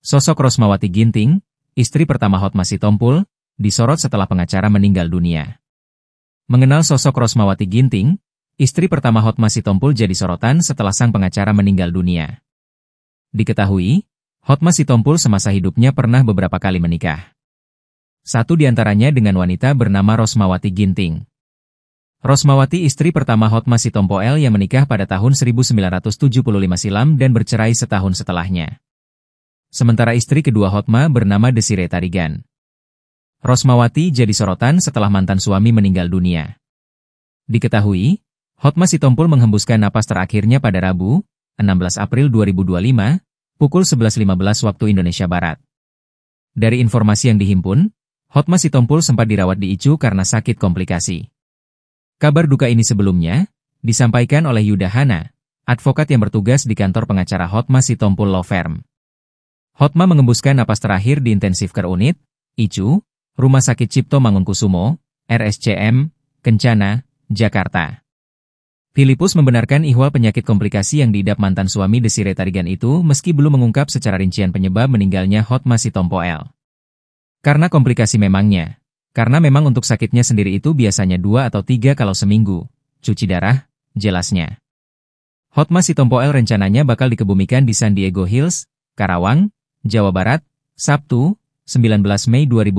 Sosok Rosmawati Ginting, istri pertama Hotma Sitompul, disorot setelah pengacara meninggal dunia. Mengenal sosok Rosmawati Ginting, istri pertama Hotma Sitompul jadi sorotan setelah sang pengacara meninggal dunia. Diketahui, Hotma Sitompul semasa hidupnya pernah beberapa kali menikah. Satu di antaranya dengan wanita bernama Rosmawati Ginting. Rosmawati istri pertama Hotma Sitompul yang menikah pada tahun 1975 silam dan bercerai setahun setelahnya. Sementara istri kedua Hotma bernama Desiree Tarigan. Rosmawati jadi sorotan setelah mantan suami meninggal dunia. Diketahui, Hotma Sitompul menghembuskan napas terakhirnya pada Rabu, 16 April 2025, pukul 11.15 waktu Indonesia Barat. Dari informasi yang dihimpun, Hotma Sitompul sempat dirawat di ICU karena sakit komplikasi. Kabar duka ini sebelumnya disampaikan oleh Yuda Hana, advokat yang bertugas di kantor pengacara Hotma Sitompul Law Firm. Hotma mengembuskan napas terakhir di Intensive Care Unit, ICU, Rumah Sakit Cipto Mangunkusumo, RSCM, Kencana, Jakarta. Filipus membenarkan ihwal penyakit komplikasi yang diidap mantan suami Desiree Tarigan itu meski belum mengungkap secara rincian penyebab meninggalnya Hotma Sitompul. Karena komplikasi karena memang untuk sakitnya sendiri itu biasanya 2 atau 3 kali seminggu, cuci darah, jelasnya. Hotma Sitompul rencananya bakal dikebumikan di San Diego Hills, Karawang, Jawa Barat, Sabtu, 19 Mei 2020.